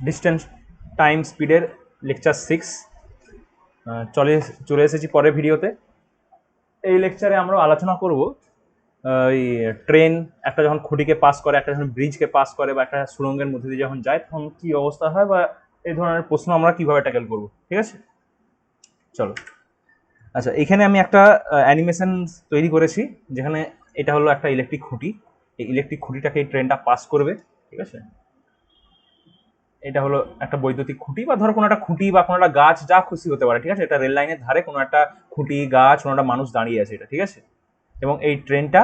Distance time স্পিডের lecture 6 চলে এসেছি পরের ভিডিওতে। এই লেকচারে আমরা আলোচনা করব এই ট্রেন একটা যখন খুঁটিকে পাস করে, একটা যখন ব্রিজকে পাস করে বা একটা সুড়ঙ্গের মধ্যে দিয়ে যখন যায় তখন কি অবস্থা হয়, বা এই ধরনের প্রশ্ন আমরা কিভাবে ট্যাকেল করব। ঠিক আছে, চলো। আচ্ছা, এখানে আমি একটা অ্যানিমেশন তৈরি করেছি, যেখানে এটা হলো একটা ইলেকট্রিক খুঁটি। এই ইলেকট্রিক খুঁটিটাকে এই ট্রেনটা পাস করবে। ঠিক আছে, এটা হলো একটা বৈদ্যুতিক খুঁটি, বা ধরো কোনো একটা খুঁটি বা কোনো একটা গাছ, যা খুশি হতে পারে। ঠিক আছে, এটা রেল লাইনের ধারে কোনো একটা খুঁটি, গাছ, কোনো একটা মানুষ দাঁড়িয়ে আছে এটা। ঠিক আছে, এবং এই ট্রেনটা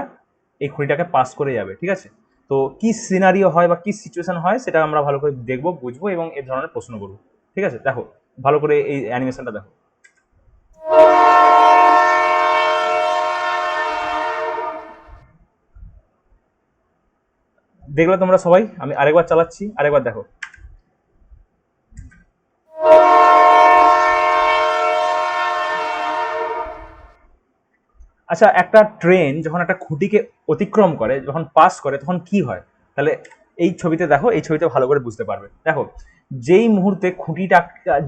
এই খুঁটিটাকে পাস করে যাবে। ঠিক আছে, তো কি সিনারিও হয় বা কি সিচুয়েশন হয় সেটা আমরা ভালো করে দেখবো, বুঝবো এবং এই ধরনের প্রশ্ন করবো। ঠিক আছে, দেখো ভালো করে এই অ্যানিমেশনটা দেখো। দেখলে তোমরা সবাই? আমি আরেকবার চালাচ্ছি, আরেকবার দেখো। আচ্ছা, একটা ট্রেন যখন একটা খুঁটিকে অতিক্রম করে, যখন পাস করে, তখন কি হয়? তাহলে এই ছবিতে দেখো, এই ছবিতে ভালো করে বুঝতে পারবে। দেখো, যেই মুহূর্তে খুঁটিটা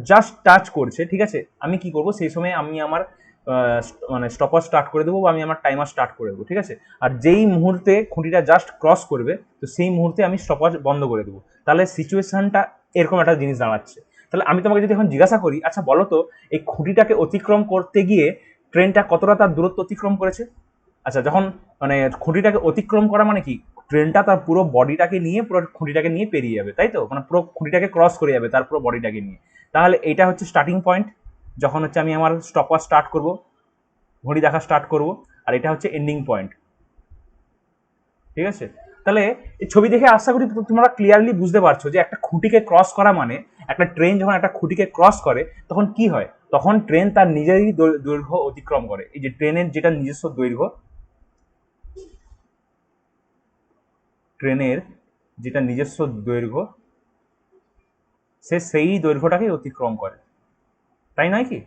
জাস্ট টাচ করছে, ঠিক আছে, আমি কি করব সেই সময়? আমি আমার মানে স্টপার স্টার্ট করে দেবো, বা আমি আমার টাইমার স্টার্ট করে দেবো। ঠিক আছে, আর যেই মুহূর্তে খুঁটিটা জাস্ট ক্রস করবে, তো সেই মুহূর্তে আমি স্টপার বন্ধ করে দেবো। তাহলে সিচুয়েশনটা এরকম একটা জিনিস দাঁড়াচ্ছে। তাহলে আমি তোমাকে যদি এখন জিজ্ঞাসা করি, আচ্ছা বলো তো, এই খুঁটিটাকে অতিক্রম করতে গিয়ে ট্রেনটা কতটা তার দূরত্ব অতিক্রম করেছে? আচ্ছা, যখন মানে খুঁটিটাকে অতিক্রম করা মানে কি? ট্রেনটা তার পুরো বডিটাকে নিয়ে, পুরো খুঁটিটাকে নিয়ে পেরিয়ে যাবে, তাই তো? মানে পুরো খুঁটিটাকে ক্রস করে যাবে তার পুরো বডিটাকে নিয়ে। তাহলে এটা হচ্ছে স্টার্টিং পয়েন্ট, যখন হচ্ছে আমি আমার স্টপার স্টার্ট করব, ঘড়ি দেখা স্টার্ট করব। আর এটা হচ্ছে এন্ডিং পয়েন্ট। ঠিক আছে, তাহলে এই ছবি দেখে আশা করি তোমরা ক্লিয়ারলি বুঝতে পারছো যে একটা খুঁটিকে ক্রস করা মানে, একটা ট্রেন যখন একটা খুঁটিকে ক্রস করে তখন কি হয়? তখন ট্রেন তার নিজেরই দৈর্ঘ্য অতিক্রম করে। এই যে ট্রেনের যেটা নিজস্ব দৈর্ঘ্য, ট্রেনের যেটা নিজস্ব দৈর্ঘ্য, সে সেই দৈর্ঘ্যটাকে অতিক্রম করে। তাই নয় কি?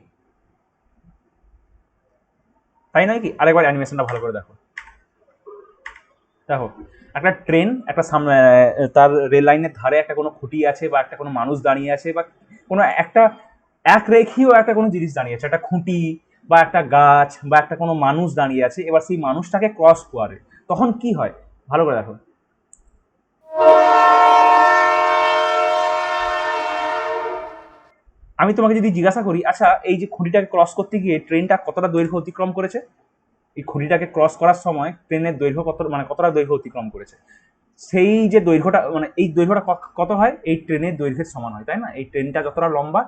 তাই নয় কি? আরেকবার অ্যানিমেশনটা ভালো করে দেখো। দেখো, একটা ট্রেন একটা সামনে, তার রেল লাইনের ধারে একটা কোনো খুঁটি আছে, বা একটা কোনো মানুষ দাঁড়িয়ে আছে, বা কোনো একটা একরেখীয় একটা কোনো জিনিস দাঁড়িয়ে আছে, একটা খুঁটি বা একটা গাছ বা একটা কোনো মানুষ দাঁড়িয়ে আছে। এবার সেই মানুষটাকে ক্রস করে তখন কি হয়? ভালো করে দেখো। আমি তোমাকে যদি জিজ্ঞাসা করি, আচ্ছা এই যে খুঁটিটাকে ক্রস করতে গিয়ে ট্রেনটা কতটা দৈর্ঘ্য অতিক্রম করেছে? এই খুঁটিটাকে ক্রস করার সময় ট্রেনের দৈর্ঘ্য কত, মানে কতটা দৈর্ঘ্য অতিক্রম করেছে? সেই যে দৈর্ঘ্যটা, মানে এই দৈর্ঘ্যটা কত হয়? এই ট্রেনের দৈর্ঘ্যের সমান হয়, তাই না? এই ট্রেনটা যতটা লম্বা,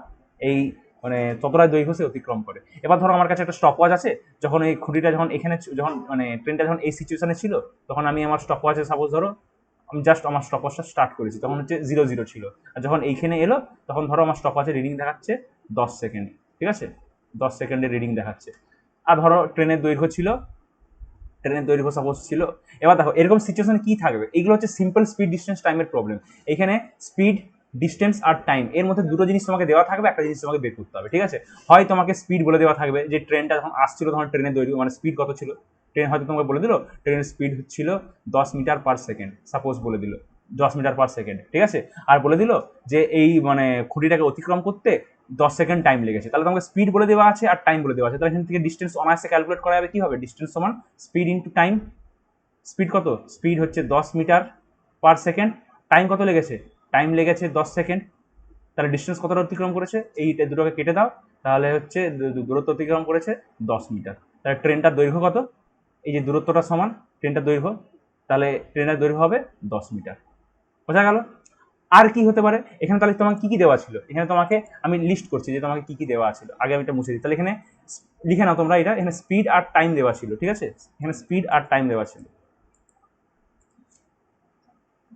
এই মানে ততটা দৈর্ঘ্য সে অতিক্রম করে। এবার ধরো আমার কাছে একটা স্টপ ওয়াচ আছে, যখন এই খুঁটিটা যখন এখানে যখন মানে ট্রেনটা যখন এই সিচুয়েশনে ছিল, তখন আমি আমার স্টপ ওয়াচে সাপোজ ধরো আমি জাস্ট আমার স্টপ ওয়াচটা স্টার্ট করেছি, তখন হচ্ছে 00 ছিল। আর যখন এইখানে এলো তখন ধরো আমার স্টপ ওয়াচে রিডিং দেখাচ্ছে 10 সেকেন্ড। ঠিক আছে, 10 সেকেন্ডের রিডিং দেখাচ্ছে। আর ধরো ট্রেনের দৈর্ঘ্য সাপোজ ছিল। এবার দেখো এরকম সিচুয়েশনে কি থাকবে? এগুলো হচ্ছে সিম্পল স্পিড ডিস্টেন্স টাইমের প্রবলেম। এখানে স্পিড ডিস্টেন্স আর টাইম এর মধ্যে দুটো জিনিস তোমাকে দেওয়া থাকবে, একটা জিনিস তোমাকে বের করতে হবে। ঠিক আছে, হয় তোমাকে স্পিড বলে দেওয়া থাকবে, যে ট্রেনটা যখন আসছিল তখন ট্রেনের দৈর্ঘ্য মানে স্পিড কত ছিল। ট্রেন হয়তো তোমাকে বলে দিল ট্রেনের স্পিড ছিল 10 মিটার পার সেকেন্ড, সাপোজ বলে দিল 10 মিটার পার সেকেন্ড। ঠিক আছে, আর বলে দিল যে এই মানে খুঁটিটাকে অতিক্রম করতে 10 সেকেন্ড টাইম লেগেছে। তাহলে তোমাকে স্পিড বলে দেওয়া আছে আর টাইম বলে দেওয়া আছে। তাহলে এখান থেকে ডিস্টেন্স অনায়াসে ক্যালকুলেট করা যাবে। কি হবে? ডিস্টেন্স সমান স্পিড ইন্টু টাইম। স্পিড কত? স্পিড হচ্ছে 10 মিটার পার সেকেন্ড। টাইম কত লেগেছে? টাইম লেগেছে 10 সেকেন্ড। তাহলে ডিস্টেন্স কতটা অতিক্রম করেছে? এইটা দুটোকে কেটে দাও, তাহলে হচ্ছে দূরত্ব অতিক্রম করেছে 10 মিটার। তাহলে ট্রেনটার দৈর্ঘ্য কত? এই যে দূরত্বটা সমান ট্রেনটার দৈর্ঘ্য, তাহলে ট্রেনের দৈর্ঘ্য হবে 10 মিটার। বোঝা গেল? আর কি হতে পারে এখানে? তাহলে তোমাকে কি কি দেওয়া ছিল এখানে? তোমাকে আমি লিস্ট করছি যে তোমাকে কি কি দেওয়া ছিল। আগে আমি এটা মুছে দিই। তাহলে এখানে লিখে নাও তোমরা এটা, এখানে স্পিড আর টাইম দেওয়া ছিল। ঠিক আছে, এখানে স্পিড আর টাইম দেওয়া ছিল।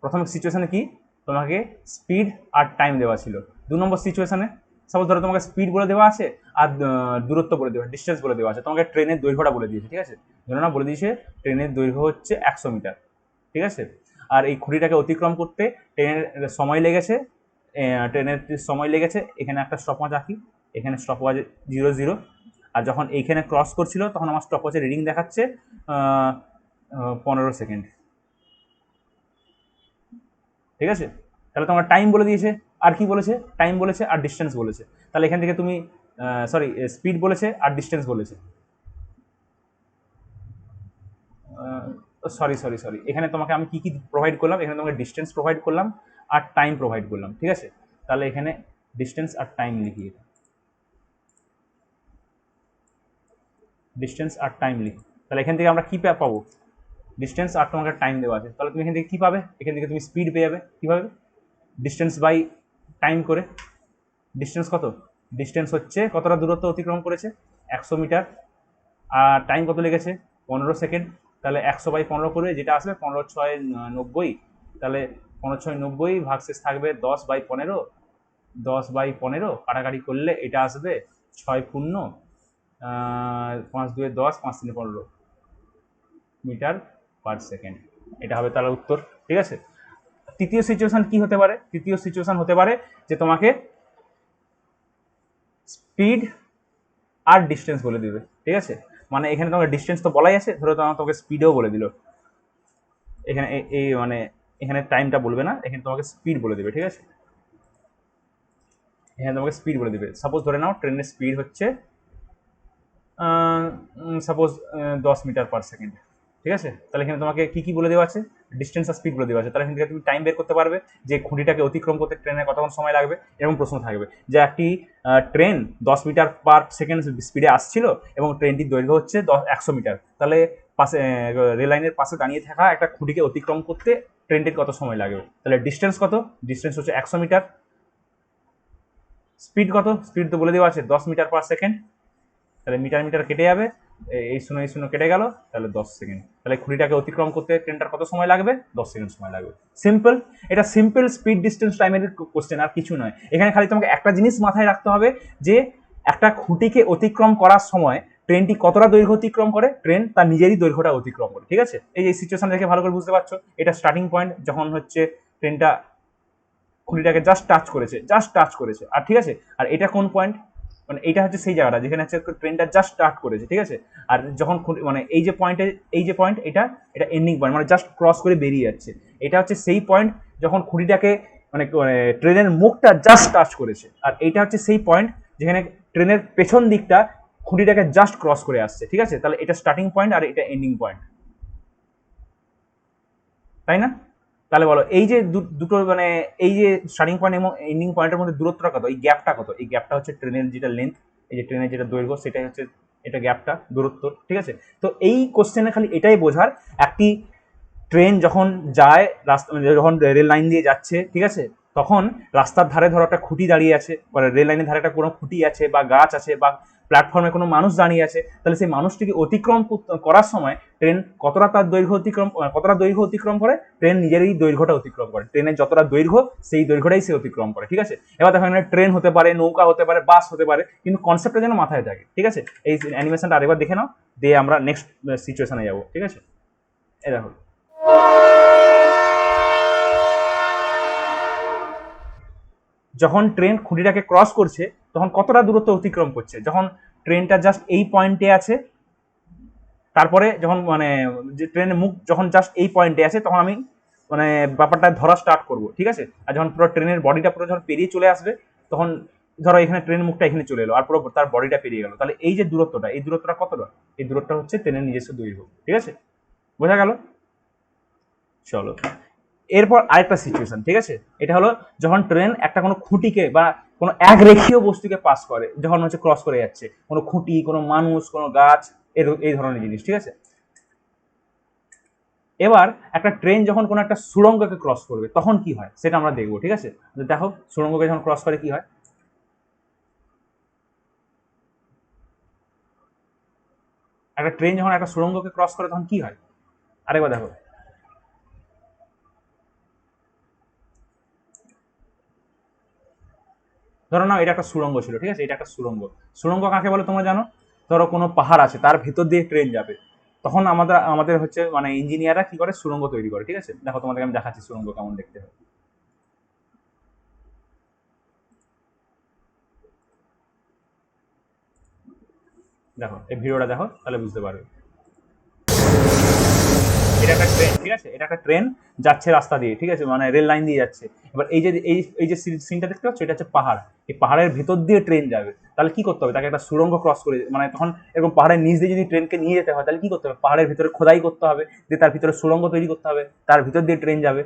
প্রথম সিচুয়েশনে কি? তোমাকে স্পিড আর টাইম দেওয়া ছিল। 2 নম্বর সিচুয়েশনে সাপোজ ধরো তোমাকে স্পিড বলে দেওয়া আছে আর দূরত্ব বলে দেওয়া, ডিস্টেন্স বলে দেওয়া আছে। তোমাকে ট্রেনের দৈর্ঘ্যটা বলে দিয়েছে। ঠিক আছে, ধরো না বলে দিয়েছে ট্রেনের দৈর্ঘ্য হচ্ছে 100 মিটার। ঠিক আছে, আর এই খুঁটিটাকে অতিক্রম করতে ট্রেনের সময় লেগেছে, ট্রেনের সময় লেগেছে। এখানে একটা স্টপওয়াচ আঁকি, এখানে স্টপওয়াচ 00। আর যখন এইখানে ক্রস করছিল তখন আমার স্টপওয়াচের রিডিং দেখাচ্ছে 15 সেকেন্ড। ঠিক আছে, তাহলে তোমার টাইম বলে দিয়েছে। আর কি বলেছে, টাইম বলেছে আর ডিস্টেন্স বলেছে। তাহলে এখান থেকে তুমি সরি স্পিড বলেছে আর ডিস্টেন্স বলেছে, সরি সরি সরি এখানে তোমাকে আমি কি কি প্রোভাইড করলাম, এখানে তোমাকে ডিস্টেন্স প্রোভাইড করলাম আর টাইম প্রোভাইড করলাম, ঠিক আছে। তাহলে এখানে ডিস্টেন্স আর টাইম লিখি, ডিস্টেন্স আর টাইম লিখি। তাহলে এখান থেকে আমরা কি পাবো, ডিস্টেন্স আর তোমাকে টাইম দেওয়া আছে, তাহলে তুমি এখান থেকে কী পাবে, এখান থেকে তুমি স্পিড পেয়ে যাবে কীভাবে, ডিস্টেন্স বাই টাইম করে। ডিস্টেন্স কত, ডিস্টেন্স হচ্ছে কতটা দূরত্ব অতিক্রম করেছে 100 মিটার, আর টাইম কত লেগেছে 15 সেকেন্ড। তাহলে 100/15 করে যেটা আসবে 15×6 = 90, তাহলে 15×6 = ভাগশেষ থাকবে 10/15, 10/15 কাটাকাটি করলে এটা আসবে 6×0 5×2 = 10, 5×3 = 15 মিটার পার সেকেন্ড, এটা হবে তার উত্তর, ঠিক আছে। তৃতীয় সিচুয়েশন কি হতে পারে, তৃতীয় সিচুয়েশন হতে পারে যে তোমাকে স্পিড আর ডিস্টেন্স বলে দিবে, ঠিক আছে। মানে এখানে তোমাকে ডিস্টেন্স তো বলাই আছে, ধরো তোমাকে স্পিডও বলে দিল, এখানে এই মানে এখানে টাইমটা বলবে না, এখানে তোমাকে স্পিড বলে দিবে, ঠিক আছে। এখানে তোমাকে স্পিড বলে দিবে। সাপোজ ধরে নাও ট্রেনের স্পিড হচ্ছে সাপোজ 10 মিটার পার সেকেন্ড, ঠিক আছে। তাহলে এখানে তোমাকে কি কি বলে দেওয়া আছে, ডিস্টেন্স আর স্পিড বলে দেওয়া আছে। তাহলে এখান থেকে তুমি টাইম বের করতে পারবে যে খুঁটিটাকে অতিক্রম করতে ট্রেনের কতক্ষণ সময় লাগবে। এরকম প্রশ্ন থাকবে যে একটি ট্রেন 10 মিটার পার সেকেন্ড স্পিডে আসছিল এবং ট্রেনটির দৈর্ঘ্য হচ্ছে 100 মিটার, তাহলে পাশে রেল লাইনের পাশে দাঁড়িয়ে থাকা একটা খুঁটিকে অতিক্রম করতে ট্রেনটির কত সময় লাগবে। তাহলে ডিস্টেন্স কত, ডিস্টেন্স হচ্ছে 100 মিটার। স্পিড কত, স্পিড তো বলে দেওয়া আছে 10 মিটার পার সেকেন্ড, তাহলে মিটার মিটার কেটে যাবে, এই শূন্য কেটে গেল, তাহলে 10 সেকেন্ড। তাহলে খুঁটিটাকে অতিক্রম করতে ট্রেনটার কত সময় লাগবে, 10 সেকেন্ড সময় লাগবে। সিম্পল, এটা সিম্পল স্পিড ডিস্টেন্স টাইমের কোশ্চেন, আর কিছু নয়। এখানে খালি তোমাকে একটা জিনিস মাথায় রাখতে হবে যে একটা খুঁটিকে অতিক্রম করার সময় ট্রেনটি কতটা দৈর্ঘ্য অতিক্রম করে, ট্রেন তার নিজেরই দৈর্ঘ্যটা অতিক্রম করে, ঠিক আছে। এই যে সিচুয়েশন দেখে ভালো করে বুঝতে পারছো, এটা স্টার্টিং পয়েন্ট যখন হচ্ছে ট্রেনটা খুঁটিটাকে জাস্ট টাচ করেছে, আর ঠিক আছে। আর এটা কোন পয়েন্ট, মানে এইটা হচ্ছে সেই জায়গাটা যেখানে হচ্ছে ট্রেনটা জাস্ট স্টার্ট করেছে, ঠিক আছে। আর যখন মানে এই যে পয়েন্ট এটা এন্ডিং পয়েন্ট, মানে জাস্ট ক্রস করে বেরিয়ে যাচ্ছে। এটা হচ্ছে সেই পয়েন্ট যখন খুঁটিটাকে মানে ট্রেনের মুখটা জাস্ট টাচ করেছে, আর এইটা হচ্ছে সেই পয়েন্ট যেখানে ট্রেনের পেছন দিকটা খুঁটিটাকে জাস্ট ক্রস করে আসছে, ঠিক আছে। তাহলে এটা স্টার্টিং পয়েন্ট আর এটা এন্ডিং পয়েন্ট, তাই না। তাহলে বলো এই যে দুটো মানে এই যে স্টার্টিং পয়েন্ট এবং এন্ডিং পয়েন্টের মধ্যে দূরত্বটা কত, এই গ্যাপটা কত, এই গ্যাপটা হচ্ছে ট্রেনের যেটা লেন্থ, এই যে ট্রেনের যেটা দৈর্ঘ্য সেটাই হচ্ছে এটা গ্যাপটা, দূরত্ব, ঠিক আছে। তো এই কোশ্চেনে খালি এটাই বোঝার, একটি ট্রেন যখন যায় রাস্তা, যখন রেল লাইন দিয়ে যাচ্ছে, ঠিক আছে, তখন রাস্তার ধারে ধরো একটা খুঁটি দাঁড়িয়ে আছে, রেল লাইনের ধারে একটা কোনো খুঁটি আছে বা গাছ আছে বা প্ল্যাটফর্মে কোনো মানুষ দাঁড়িয়ে আছে, তাহলে সেই মানুষটিকে অতিক্রম করার সময় ট্রেন কতটা দৈর্ঘ্য অতিক্রম করে, ট্রেন নিজেরই দৈর্ঘ্যটা অতিক্রম করে, ট্রেনের যতটা দৈর্ঘ্য সেই দৈর্ঘ্যটাই সে অতিক্রম করে, ঠিক আছে। এবার দেখো এখানে ট্রেন হতে পারে, নৌকা হতে পারে, বাস হতে পারে, কিন্তু কনসেপ্টটা যেন মাথায় থাকে, ঠিক আছে। এই অ্যানিমেশনটা আরেকবার দেখে নাও, দিয়ে আমরা নেক্সট সিচুয়েশনে যাবো, ঠিক আছে। এই দেখো যখন ট্রেন খুঁটিটাকে ক্রস করছে তখন কতটা দূরত্ব অতিক্রম করছে, যখন ট্রেনটা জাস্ট এই পয়েন্টে আছে, তারপরে যখন মানে যে ট্রেনের মুখ যখন জাস্ট এই পয়েন্টে আছে তখন আমি মানে ব্যাপারটা ধরা স্টার্ট করব, ঠিক আছে। আর যখন পুরো ট্রেনের বডিটা পুরো যখন পেরিয়ে চলে আসবে, তখন ধরো এখানে ট্রেনের মুখটা এখানে চলে এলো আর পুরো তার বডিটা পেরিয়ে গেল, তাহলে এই যে দূরত্বটা, এই দূরত্বটা কতটা, এই দূরত্বটা হচ্ছে ট্রেনের নিজস্ব দৈর্ঘ্য, ঠিক আছে, বোঝা গেল। চলো এরপর আরেকটা সিচুয়েশন, ঠিক আছে। এটা হলো যখন ট্রেন একটা কোনো খুঁটিকে বা কোনো এক রেখীয় বস্তুকে পাস করে, যখন হচ্ছে ক্রস করে যাচ্ছে, কোনো খুঁটি, কোনো মানুষ, কোনো গাছ, এই ধরনের জিনিস, ঠিক আছে। এবার একটা ট্রেন যখন কোনো একটা সুড়ঙ্গকে ক্রস করবে তখন কি হয় সেটা আমরা দেখবো, ঠিক আছে। দেখো সুড়ঙ্গকে যখন ক্রস করে কি হয়, একটা ট্রেন যখন একটা সুড়ঙ্গকে ক্রস করে তখন কি হয়, আরেকবার দেখো। ধরো না এটা একটা সুড়ঙ্গ ছিল, ঠিক আছে, এটা একটা সুড়ঙ্গ কাকে বলে তোমরা জানো, ধরো কোনো পাহাড় আছে তার ভেতর দিয়ে ট্রেন যাবে, তখন আমাদের হচ্ছে মানে ইঞ্জিনিয়াররা কি করে, সুড়ঙ্গ তৈরি করে, ঠিক আছে। দেখো তোমাদেরকে আমি দেখাচ্ছি সুড়ঙ্গ কেমন দেখতে হয়। দেখো এই ভিডিওটা দেখো তাহলে বুঝতে পারবে। এটা একটা ট্রেন, ঠিক আছে, এটা একটা ট্রেন যাচ্ছে রাস্তা দিয়ে, ঠিক আছে, মানে রেল লাইন দিয়ে যাচ্ছে। এবার এই যে সিনটা দেখতে পাচ্ছ, এটা হচ্ছে পাহাড়। এই পাহাড়ের ভেতর দিয়ে ট্রেন যাবে, তাহলে কি করতে হবে, তাকে একটা সুড়ঙ্গ ক্রস করে, মানে তখন এরকম পাহাড়ের নিচ দিয়ে যদি ট্রেনকে নিয়ে যেতে হয়, তাহলে কি করতে হবে, পাহাড়ের ভিতরে খোদাই করতে হবে, দিয়ে তার ভিতরে সুড়ঙ্গ তৈরি করতে হবে, তার ভিতর দিয়ে ট্রেন যাবে।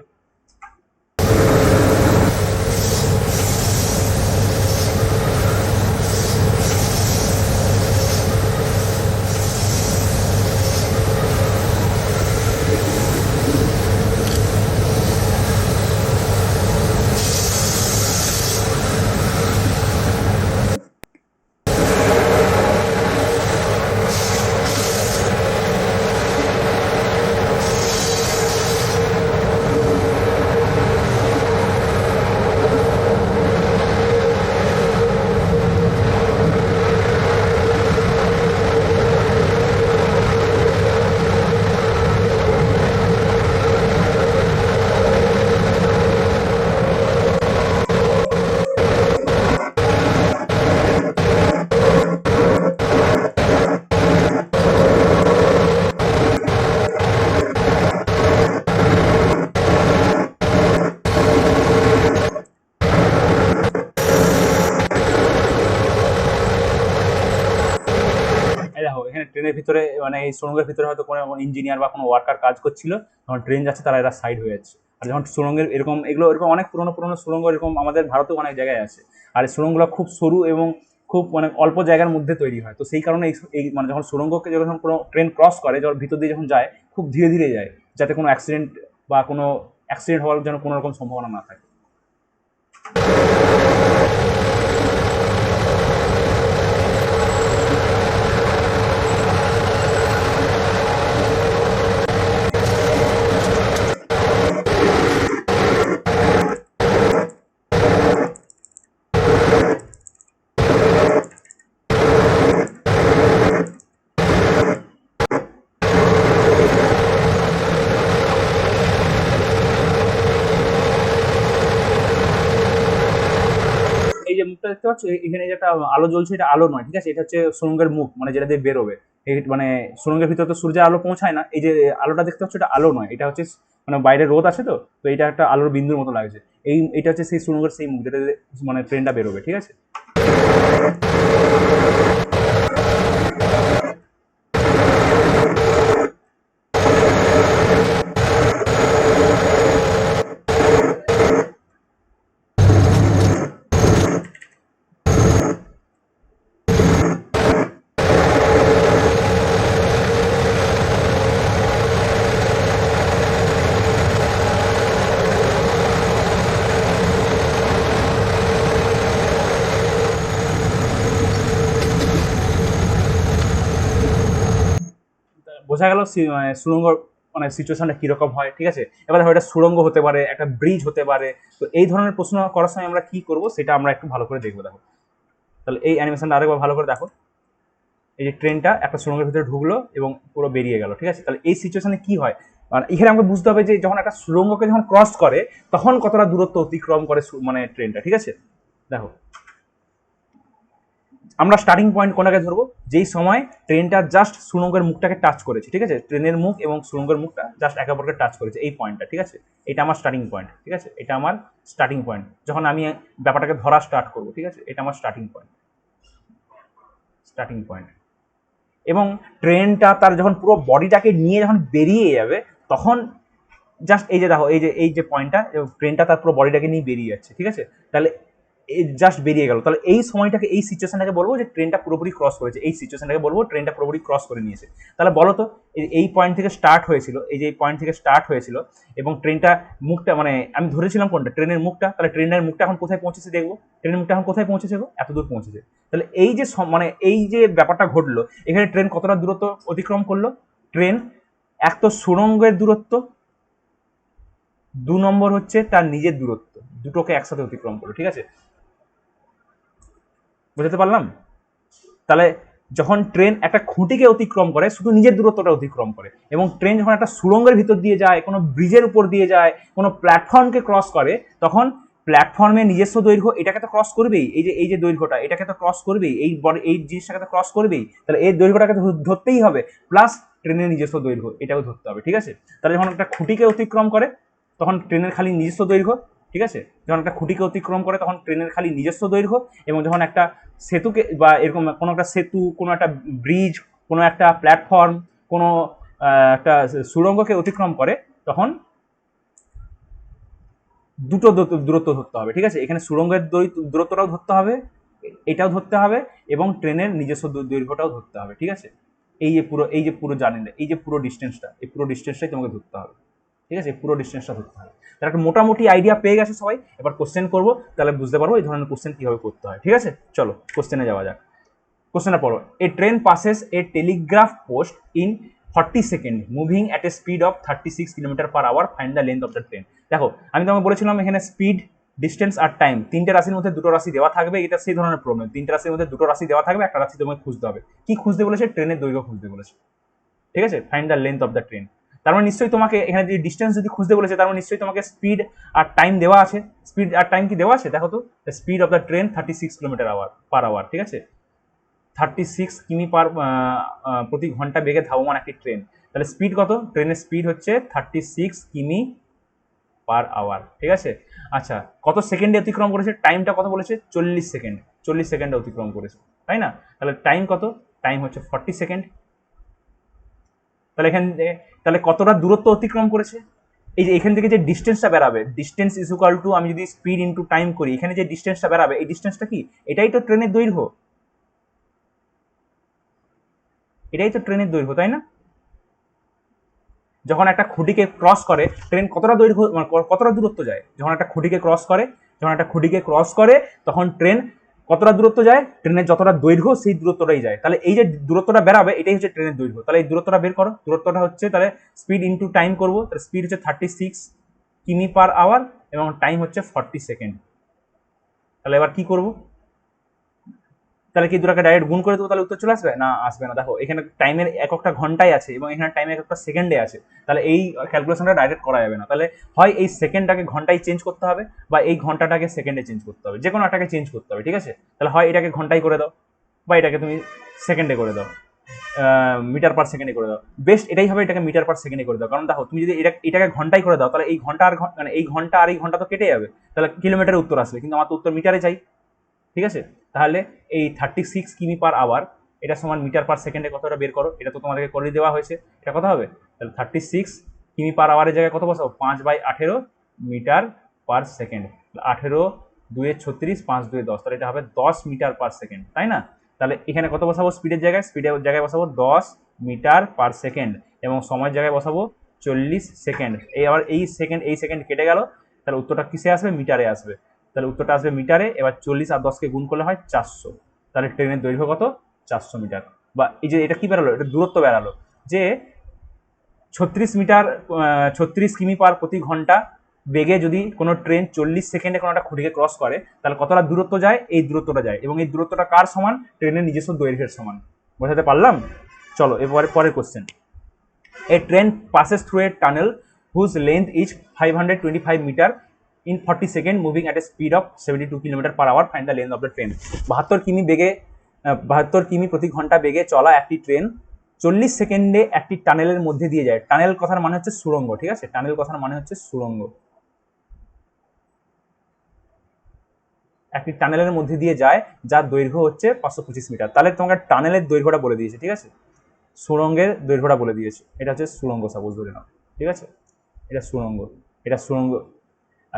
এই দেখো এখানে ট্রেনের ভিতরে, মানে এই সুড়ঙ্গের ভিতরে হয়তো কোনো ইঞ্জিনিয়ার বা কোনো ওয়ার্কার কাজ করছিল, যখন ট্রেন যাচ্ছে তারা এরা সাইড হয়ে যাচ্ছে। আর যখন সুড়ঙ্গের এরকম এগুলো এরকম অনেক পুরোনো পুরোনো সুড়ঙ্গ এরকম আমাদের ভারতেও অনেক জায়গায় আছে। আর এই সুড়ঙ্গগুলো খুব সরু এবং খুব মানে অল্প জায়গার মধ্যে তৈরি হয়, তো সেই কারণে এই মানে যখন সুড়ঙ্গকে যখন কোনো ট্রেন ক্রস করে, যখন ভিতর দিয়ে যখন যায়, খুব ধীরে ধীরে যায়, যাতে কোনো অ্যাক্সিডেন্ট বা কোনো অ্যাক্সিডেন্ট হওয়ার যেন কোনো রকম সম্ভাবনা না থাকে। এই যে মুখটা দেখতে পাচ্ছ, এখানে যে একটা আলো জ্বলছে, এটা আলো নয়, ঠিক আছে, এটা হচ্ছে সুড়ঙ্গের মুখ, মানে যেটা দিয়ে বেরোবে। এই মানে সুড়ঙ্গের ভিতরে তো সূর্যের আলো পৌঁছায় না, এই যে আলোটা দেখতে পাচ্ছ, এটা আলো নয়, এটা হচ্ছে মানে বাইরে রোদ আছে, তো এটা একটা আলোর বিন্দুর মতো লাগছে। এটা হচ্ছে সেই সুড়ঙ্গের সেই মুখ, যেটা দিয়ে মানে ট্রেনটা বেরোবে, ঠিক আছে। বোঝা গেল মানে সুড়ঙ্গ মানে সিচুয়েশনটা কিরকম হয়, ঠিক আছে। এবার দেখো, এটা সুড়ঙ্গ হতে পারে, একটা ব্রিজ হতে পারে, তো এই ধরনের প্রশ্ন করার সময় আমরা কি করব সেটা আমরা একটু ভালো করে দেখবো। দেখো তাহলে এই অ্যানিমেশনটা আরেকবার ভালো করে দেখো। এই যে ট্রেনটা একটা সুড়ঙ্গের ভিতরে ঢুকলো এবং পুরো বেরিয়ে গেল, ঠিক আছে। তাহলে এই সিচুয়েশনে কি হয়, মানে এখানে আমাকে বুঝতে হবে যে যখন একটা সুড়ঙ্গকে যখন ক্রস করে, তখন কতটা দূরত্ব অতিক্রম করে মানে ট্রেনটা, ঠিক আছে। দেখো আমরা স্টার্টিং পয়েন্ট কোনটাকে ধরবো, যেই সময় ট্রেনটা জাস্ট সুড়ঙ্গের মুখটাকে টাচ করেছে, ঠিক আছে, ট্রেনের মুখ এবং সুড়ঙ্গের মুখটা জাস্ট একে অপরকে টাচ করেছে, এই পয়েন্টটা, ঠিক আছে, এটা আমার স্টার্টিং পয়েন্ট, ঠিক আছে, এটা আমার স্টার্টিং পয়েন্ট, যখন আমি ব্যাপারটাকে ধরা স্টার্ট করবো, ঠিক আছে, এটা আমার স্টার্টিং পয়েন্ট, স্টার্টিং পয়েন্ট। এবং ট্রেনটা তার যখন পুরো বডিটাকে নিয়ে যখন বেরিয়ে যাবে, তখন জাস্ট এই যে দেখো, এই যে পয়েন্টটা, ট্রেনটা তার পুরো বডিটাকে নিয়ে বেরিয়ে যাচ্ছে, ঠিক আছে। তাহলে জাস্ট বেরিয়ে গেল, তাহলে এই সময়টাকে, এই সিচুয়েশনটাকে বলবো যে ট্রেনটা পুরোপুরি ক্রস করেছে, এই সিচুয়েশনটাকে বলবো ট্রেনটা পুরোপুরি ক্রস করে নিয়েছে। তাহলে বলো তো, এই পয়েন্ট থেকে স্টার্ট হয়েছিল, এই যে এই পয়েন্ট থেকে স্টার্ট হয়েছিল, এবং ট্রেনটা মুখটা, মানে আমি ধরেছিলাম কোনটা, ট্রেনের মুখটা, তাহলে ট্রেনের মুখটা এখন কোথায় পৌঁছেছে দেখবো, ট্রেনের মুখটা এখন কোথায় পৌঁছেছে গো, এত দূর পৌঁছেছে। তাহলে এই যে মানে এই যে ব্যাপারটা ঘটলো, এখানে ট্রেন কতটা দূরত্ব অতিক্রম করলো, ট্রেন এক তো সুড়ঙ্গের দূরত্ব, 2 নম্বর হচ্ছে তার নিজের দূরত্ব, দুটোকে একসাথে অতিক্রম করলো, ঠিক আছে, বুঝতে পারলাম। তাহলে যখন ট্রেন একটা খুঁটিকে অতিক্রম করে, শুধু নিজের দূরত্বটা অতিক্রম করে, এবং ট্রেন যখন একটা সুড়ঙ্গের ভিতর দিয়ে যায়, কোনো ব্রিজের উপর দিয়ে যায়, কোনো প্ল্যাটফর্মকে ক্রস করে, তখন প্ল্যাটফর্মের নিজস্ব দৈর্ঘ্য এটাকে তো ক্রস করবেই, এই যে দৈর্ঘ্যটা এটাকে তো ক্রস করবেই, এই জিনিসটাকে তো ক্রস করবেই, তাহলে এই দৈর্ঘ্যটাকে তো ধরতেই হবে, প্লাস ট্রেনের নিজস্ব দৈর্ঘ্য এটাও ধরতে হবে, ঠিক আছে। তাহলে যখন একটা খুঁটিকে অতিক্রম করে তখন ট্রেনের খালি নিজস্ব দৈর্ঘ্য, ঠিক আছে, যখন একটা খুঁটিকে অতিক্রম করে তখন ট্রেনের খালি নিজস্ব দৈর্ঘ্য, এবং যখন একটা সেতুকে বা এরকম কোনো একটা সেতু, কোনো একটা ব্রিজ, কোনো একটা প্ল্যাটফর্ম, কোনো একটা সুড়ঙ্গকে অতিক্রম করে তখন দুটো দূরত্ব ধরতে হবে, ঠিক আছে। এখানে সুড়ঙ্গের দূরত্বটাও ধরতে হবে, এটাও ধরতে হবে, এবং ট্রেনের নিজস্ব দৈর্ঘ্যটাও ধরতে হবে, ঠিক আছে। এই যে পুরো জার্নি, এই যে পুরো ডিস্টেন্সটা, এই পুরো ডিস্টেন্সটাই তোমাকে ধরতে হবে, ঠিক আছে, পুরো ডিস্টেন্সটা ধরতে হবে। তাহলে একটা মোটামুটি আইডিয়া পেয়ে গেছে সবাই, এবার কোশ্চেন করবো, তাহলে বুঝতে পারবো এই ধরনের কোশ্চেন কিভাবে করতে হয়, ঠিক আছে। চলো কোশ্চেনে যাওয়া যাক। কোশ্চেনটা পড়ো। A train passes a telegraph post in 40 second moving at a speed of 36 kilometre hour, find the length of the train. দেখো আমি তোমাকে বলেছিলাম এখানে স্পিড, ডিস্টেন্স আর টাইম তিনটে রাশির মধ্যে দুটো রাশি দেওয়া থাকবে, এটা সেই ধরনের প্রবলেম। তিনটে রাশির মধ্যে দুটো রাশি দেওয়া থাকবে, একটা রাশি তোমাকে খুঁজতে হবে। কি খুঁজতে বলেছে? ট্রেনের দৈর্ঘ্য খুঁজতে বলেছে, ঠিক আছে, find the length of the train. তার মানে নিশ্চয়ই তোমাকে এখানে যে ডিস্টেন্স যদি খুঁজতে বলেছে তার মানে নিশ্চয়ই তোমাকে স্পিড আর টাইম দেওয়া আছে। স্পিড আর টাইম কি দেওয়া আছে? দেখো তো, স্পিড অফ দ্য ট্রেন 36 কিলোমিটার/আওয়ার, ঠিক আছে, 36 কিমি প্রতি ঘন্টা বেগে ধাবমান একটি ট্রেন। তাহলে স্পিড কত? ট্রেনের স্পিড হচ্ছে 36 কিমি/আওয়ার, ঠিক আছে। আচ্ছা, কত সেকেন্ডে অতিক্রম করেছে? টাইমটা কত বলেছে? 40 সেকেন্ড, 40 সেকেন্ডে অতিক্রম করেছে, তাই না? তাহলে টাইম কত? টাইম হচ্ছে 40 সেকেন্ড। তাহলে তাহলে কতটা দূরত্ব অতিক্রম করেছে? এই যে এখান থেকে যে ডিস্টেন্সটা বেরাবে, ডিস্টেন্স ইজ ইকুয়াল টু, আমি যদি স্পিড ইন্টু টাইম করি, এখানে যে ডিস্টেন্সটা বেরাবে এই ডিস্টেন্সটা কি? এটাই তো ট্রেনের দৈর্ঘ্য, এটাই তো ট্রেনের দৈর্ঘ্য, তাই না? যখন একটা খুঁটিকে ক্রস করে ট্রেন কতটা দৈর্ঘ্য, কতটা দূরত্ব যায়? যখন একটা খুঁটিকে ক্রস করে তখন ট্রেন কতটা দূরত্ব যায়? ট্রেনের যতটা দৈর্ঘ্য সেই দূরত্বটাই যায়। তাহলে এই যে দূরত্বটা বেরাবে এটাই হচ্ছে ট্রেনের দৈর্ঘ্য। তাহলে এই দূরত্বটা বের করো। দূরত্বটা হচ্ছে, তাহলে স্পিড ইন্টু টাইম করবো, তাহলে স্পিড হচ্ছে 36 কিমি/আওয়ার এবং টাইম হচ্ছে 40 সেকেন্ড। তাহলে এবার কি করবো? তাহলে কি দুটাকে ডাইরেক্ট গুণ করে দেবো, তাহলে উত্তর চলে আসবে? না, আসবে না। দেখো এখানে টাইমের এককটা ঘন্টায় আছে এবং এখানে টাইমের এককটা সেকেন্ডে আছে, তাহলে এই ক্যালকুলেশনটা ডাইরেক্ট করা যাবে না। তাহলে হয় এই সেকেন্ডটাকে ঘন্টায় চেঞ্জ করতে হবে বা এই ঘন্টাটাকে সেকেন্ডে চেঞ্জ করতে হবে, যে কোনো একটাকে চেঞ্জ করতে হবে, ঠিক আছে। তাহলে হয় এটাকে ঘন্টায় করে দাও বা এটাকে তুমি সেকেন্ডে করে দাও, মিটার/সেকেন্ডে করে দাও। বেস্ট এটাই হবে, এটাকে মিটার/সেকেন্ডে করে দাও। কারণ দেখো তুমি যদি এটাকে ঘন্টায় করে দাও তাহলে এই ঘন্টা আর মানে এই ঘন্টা আর এই ঘন্টা তো কেটে যাবে, তাহলে কিলোমিটারের উত্তর আসবে, কিন্তু আমার তো উত্তর মিটারে চাই, ঠিক আছে। তাহলে এই 36 কিমি/আওয়ার এটা সমান মিটার/সেকেন্ডে কতটা বের করো, এটা তো তোমাদেরকে করে দেওয়া হয়েছে, এটা কত হবে? তাহলে 36 কিমি/আওয়ারের জায়গায় কত বসাবো? 5/18 মিটার/সেকেন্ড। 18 2 36, 5 2 10, তাহলে এটা হবে 10 মিটার/সেকেন্ড, তাই না? তাহলে এখানে কত বসাবো? স্পিডের জায়গায় বসাবো 10 মিটার/সেকেন্ড এবং সময়ের জায়গায় বসাবো 40 সেকেন্ড। আবার এই সেকেন্ড কেটে গেল, তাহলে উত্তরটা কিসে আসবে? মিটারে আসবে। তাহলে উত্তরটা আসবে মিটারে। এবার 40 আর 10কে গুণ করলে হয় 400। তাহলে ট্রেনের দৈর্ঘ্য কত? 400 মিটার। বা এই যে এটা কি বেরালো? এটা দূরত্ব বেরালো যে 36 কিমি/প্রতি ঘন্টা বেগে যদি কোনো ট্রেন 40 সেকেন্ডে কোনো একটা খুঁটিকে ক্রস করে তাহলে কতটা দূরত্ব যায়? এই দূরত্বটা যায়, এবং এই দূরত্বটা কার সমান? ট্রেনের নিজস্ব দৈর্ঘ্যের সমান। বোঝাতে পারলাম? চলো এবারে পরের question. A train passes through a tunnel whose length is 525 metre in 40 second moving at a speed of 72 kilometre hour, find the length of the train. 72 কিমি প্রতি ঘন্টা বেগে চলা একটি ট্রেন 40 সেকেন্ডে একটি টানেলের মধ্যে দিয়ে যায়। টানেল কথার মানে হচ্ছে সুড়ঙ্গ, ঠিক আছে, টানেল কথার মানে হচ্ছে সুড়ঙ্গ। একটি টানেলের মধ্যে দিয়ে যায় যার দৈর্ঘ্য হচ্ছে 525 মিটার। তাহলে তোমাকে টানেলের দৈর্ঘ্যটা বলে দিয়েছে, ঠিক আছে, সুড়ঙ্গের দৈর্ঘ্যটা বলে দিয়েছে। এটা হচ্ছে সুড়ঙ্গ, সাপোজ ধরে নাও, ঠিক আছে, এটা সুড়ঙ্গ, এটা সুড়ঙ্গ।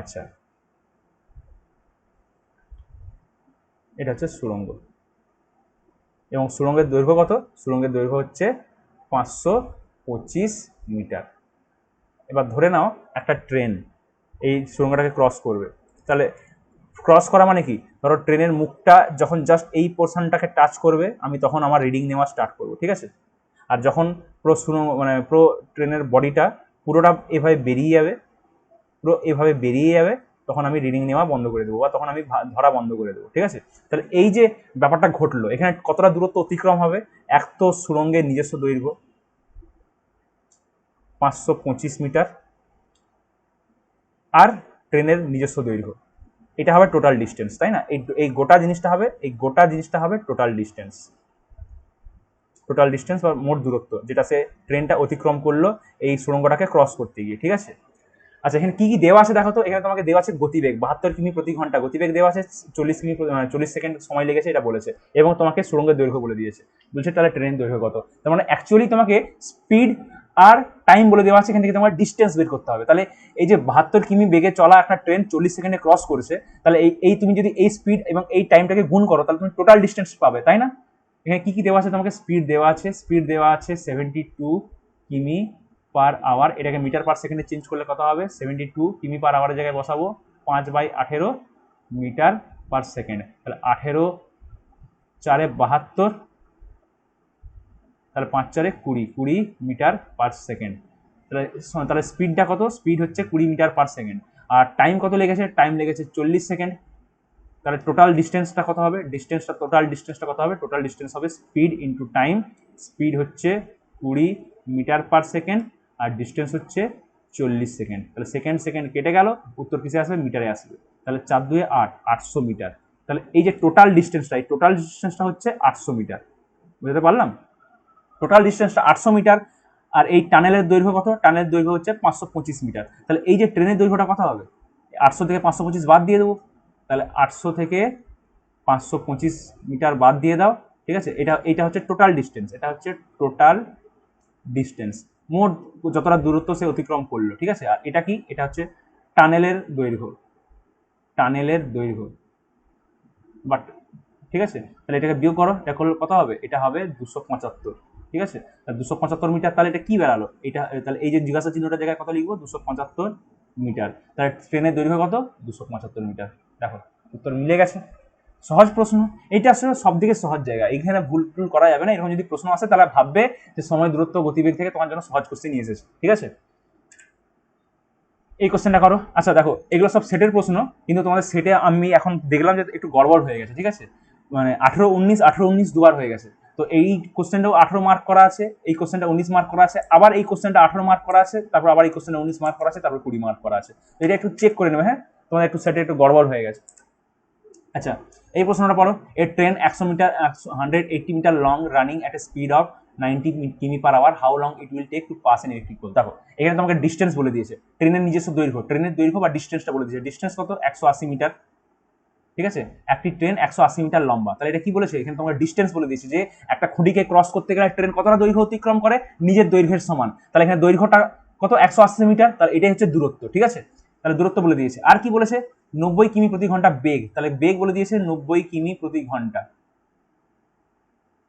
আচ্ছা, এটা হচ্ছে সুড়ঙ্গ এবং সুড়ঙ্গের দৈর্ঘ্য কত? সুড়ঙ্গের দৈর্ঘ্য হচ্ছে 525 মিটার। এবার ধরে নাও একটা ট্রেন এই সুড়ঙ্গটাকে ক্রস করবে। তাহলে ক্রস করা মানে কি? ধরো ট্রেনের মুখটা যখন জাস্ট এই পোর্শনটাকে টাচ করবে আমি তখন আমার রিডিং নেওয়া স্টার্ট করবো, ঠিক আছে। আর যখন পুরো সুড়ঙ্গ মানে পুরো ট্রেনের বডিটা পুরোটা এভাবে বেরিয়ে যাবে তখন আমি রিডিং নেওয়া বন্ধ করে দেবো বা তখন আমি ধরা বন্ধ করে দেবো, ঠিক আছে। তাহলে এই যে ব্যাপারটা ঘটলো, এখানে কতটা দূরত্ব অতিক্রম হবে? এক তো সুড়ঙ্গের নিজস্ব দৈর্ঘ্য 525 মিটার আর ট্রেনের নিজস্ব দৈর্ঘ্য এটা হবে টোটাল ডিস্টেন্স, তাই না? এই গোটা জিনিসটা হবে টোটাল ডিস্টেন্স, বা মোট দূরত্ব যেটা সে ট্রেনটা অতিক্রম করলো এই সুড়ঙ্গটাকে ক্রস করতে গিয়ে, ঠিক আছে? আচ্ছা, এখানে কি কি দেওয়া আছে দেখো তো। এখানে তোমাকে দেওয়া আছে গতিবেগ 72 কিমি প্রতি ঘন্টা, গতিবেগ দেওয়া আছে 40 সেকেন্ড সময় লেগেছে এটা বলেছে, এবং তোমাকে সুড়ঙ্গের দৈর্ঘ্য বলে দিয়েছে। বলছে তাহলে ট্রেনের দৈর্ঘ্য কত। তার মানে অ্যাকচুয়ালি তোমাকে স্পিড আর টাইম বলে দেওয়া আছে, এখান থেকে তোমার ডিস্টেন্স বের করতে হবে। তাহলে এই যে 72 কিমি বেগে চলা একটা ট্রেন 40 সেকেন্ডে ক্রস করেছে, তাহলে এই তুমি যদি এই স্পিড এবং এই টাইমটাকে গুণ করো তাহলে তুমি টোটাল ডিস্টেন্স পাবে, তাই না? এখানে কি কি দেওয়া আছে তোমাকে, স্পিড দেওয়া আছে 72 কিমি পার আওয়ার, এটাকে মিটার পার সেকেন্ডে চেঞ্জ করলে কত হবে, 72 কিমি পার আওয়ারের জায়গায় বসাবো 5/18 মিটার পার সেকেন্ড, তাহলে 18 4 72, তাহলে 5 4 20 মিটার পার সেকেন্ড। তাহলে স্পিডটা কত, স্পিড হচ্ছে 20 মিটার পার সেকেন্ড। আর টাইম কত লেগেছে, টাইম লেগেছে 40 সেকেন্ড। তাহলে টোটাল ডিস্টেন্সটা কত হবে, টোটাল ডিস্টেন্স হবে স্পিড ইন্টু টাইম। স্পিড হচ্ছে 20 মিটার পার সেকেন্ড আর ডিস্টেন্স হচ্ছে 40 সেকেন্ড। তাহলে সেকেন্ড কেটে গেল, উত্তর কিসে আসবে, মিটারে আসবে। তাহলে 4 2 8, 800 মিটার। তাহলে এই যে টোটাল ডিস্টেন্সটা হচ্ছে 800 মিটার। বুঝতে পারলাম? টোটাল ডিস্টেন্সটা 800 মিটার। আর এই টানেলের দৈর্ঘ্য কত, টানেলের দৈর্ঘ্য হচ্ছে 525 মিটার। তাহলে এই যে ট্রেনের দৈর্ঘ্যটা কত হবে, 800 থেকে 525 বাদ দিয়ে দেবো। তাহলে 800 থেকে 525 মিটার বাদ দিয়ে দাও, ঠিক আছে? এটা হচ্ছে টোটাল ডিস্টেন্স, মোট যতটা দূরত্ব সে অতিক্রম করলো, ঠিক আছে? আর এটা কি, এটা হচ্ছে টানেলের দৈর্ঘ্য, বাট ঠিক আছে? তাহলে এটাকে বিয়োগ করো, এটা করলে কত হবে, এটা হবে 275, ঠিক আছে? 275 মিটার। তাহলে এটা কি বেরালো, এটা তাহলে এই যে জিজ্ঞাসা চিহ্নটার জায়গায় কত লিখবো, 275 মিটার। তাহলে ট্রেনের দৈর্ঘ্য কত, 275 মিটার। দেখো উত্তর মিলে গেছে। সহজ প্রশ্ন, এটা আসলে সব থেকে সহজ জায়গা, এখানে ভুল টুল করা যাবে না। এরকম যদি প্রশ্ন আসে তাহলে ভাববে যে সময়, দূরত্ব, গতিবেগ থেকে তোমার জন্য সহজ কোশ্চেন নিয়ে এসেছে, ঠিক আছে? এই কোশ্চেনটা করো। আচ্ছা দেখো, এগুলো সব সেটের প্রশ্ন, কিন্তু তোমাদের সেটে আমি এখন দেখলাম যে একটু গড়বড় হয়ে গেছে, ঠিক আছে? মানে 18 19 দুবার হয়ে গেছে। তো এই কোশ্চেনটাও 18 মার্ক করা আছে, এই কোশ্চেনটা 19 মার্ক করা আছে, আবার এই কোশ্চেনটা 18 মার্ক করা আছে, তারপর আবার এই কোশ্চেনটা 19 মার্ক করা আছে, তারপর 20 মার্ক করা আছে। এটা একটু চেক করে নেবে, হ্যাঁ? তোমাদের একটু সেটে একটু গড়বড় হয়ে গেছে। আচ্ছা, এই প্রশ্নটা পড়ো। A train 180 metre long running at a speed of 90 কিমি per hour, how long it will take to pass an electric pole. দেখো এখানে তোমাকে ডিস্টেন্স বলে দিয়েছে, ট্রেনের নিজস্ব দৈর্ঘ্য বা ডিস্টেন্সটা বলে দিয়েছে। ডিস্টেন্স কত, 180 মিটার, ঠিক আছে? একটি ট্রেন 180 মিটার লম্বা। তাহলে এটা কি বলেছে, এখানে তোমাকে ডিস্টেন্স বলে দিয়েছে যে একটা খুঁটিকে ক্রস করতে গেলে ট্রেন কতটা দৈর্ঘ্য অতিক্রম করে, নিজের দৈর্ঘ্যের সমান। তাহলে এখানে দৈর্ঘ্যটা কত, 180 মিটার। তাহলে এটাই হচ্ছে দূরত্ব, ঠিক আছে? তাহলে দূরত্ব বলে দিয়েছে। আর কি বলেছে, 90 কিমি প্রতি ঘন্টা বেগ। তাহলে বেগ বলে দিয়েছে 90 কিমি প্রতি ঘন্টা।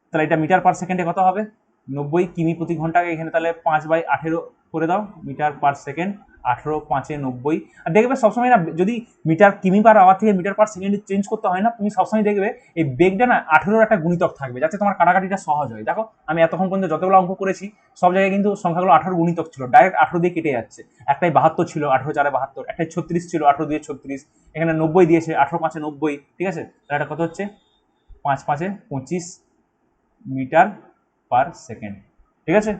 তাহলে এটা মিটার পার সেকেন্ডে কত হবে, 90 কিমি প্রতি ঘন্টাকে এখানে তাহলে 5/18 করে দাও, মিটার পার সেকেন্ড। 18 5 90। আর দেখবে সবসময় না, যদি মিটার কিমি পার আওয়ার থেকে মিটার পার সেকেন্ডে চেঞ্জ করতে হয় না, তুমি সবসময় দেখবে এই বেগটা না 18-র একটা গুণিতক থাকবে, যাতে তোমার কাটাকাটিটা সহজ হয়। দেখো আমি এতক্ষণ পর্যন্ত যতগুলো অঙ্ক করেছি সব জায়গায় কিন্তু সংখ্যাগুলো 18 গুণিতক ছিল, ডাইরেক্ট 18 দিয়ে কেটে যাচ্ছে। একটাই 72 ছিল, 18 4 72, একটাই 36 ছিল, 18 দিয়ে 36, এখানে 90 দিয়েছে, 18 5 90, ঠিক আছে? তাহলে এটা কত হচ্ছে, 5 5 25 মিটার পার সেকেন্ড, ঠিক আছে?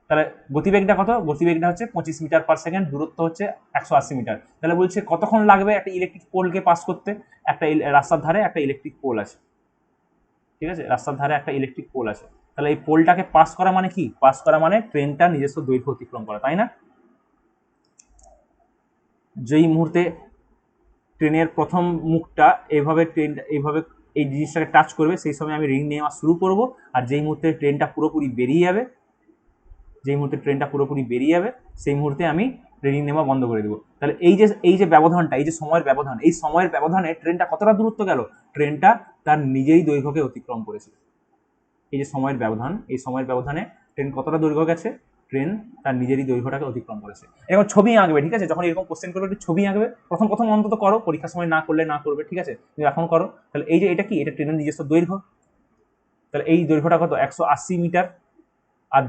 তাহলে গতিবেগটা কত, গতিবেগটা হচ্ছে 25 মিটার পার সেকেন্ড, দূরত্ব হচ্ছে 180 মিটার। তাহলে বলছে কতক্ষণ লাগবে একটা ইলেকট্রিক পোলকে পাস করতে। একটা রাস্তার ধারে একটা ইলেকট্রিক পোল আছে, ঠিক আছে? রাস্তার ধারে একটা ইলেকট্রিক পোল আছে। তাহলে এই পোলটাকে পাস করা মানে কি, পাস করা মানে ট্রেনটা নিজস্ব দৈর্ঘ্য অতিক্রম করা, তাই না? যেই মুহূর্তে ট্রেনের প্রথম মুখটা এইভাবে এই জিনিসটাকে টাচ করবে, সেই সময় আমি রিং নেওয়া শুরু করব। আর যেই মুহূর্তে ট্রেনটা পুরোপুরি বেরিয়ে যাবে, সেই মুহূর্তে আমি রিং নেওয়া বন্ধ করে দেবো। তাহলে এই যে ব্যবধানটা, এই যে সময়ের ব্যবধান, এই সময়ের ব্যবধানে ট্রেনটা কতটা দূরত্ব গেল, ট্রেনটা তার নিজেই দৈর্ঘ্যকে অতিক্রম করেছে। এই যে সময়ের ব্যবধান, এই সময়ের ব্যবধানে ট্রেন কতটা দৈর্ঘ্য গেছে, ট্রেন তার নিজেরই দৈর্ঘ্যটাকে অতিক্রম করেছে। এরকম ছবি আঁকবে, ঠিক আছে? যখন এরকম কোশ্চেন করবে একটু ছবি আঁকবে, প্রথম অন্তত করো, পরীক্ষার সময় না করলে না করবে, ঠিক আছে? কিন্তু এখন করো। তাহলে এই যে এটা কি, এটা ট্রেনের নিজস্ব দৈর্ঘ্য। তাহলে এই দৈর্ঘ্যটা কত, 180 মিটার। আর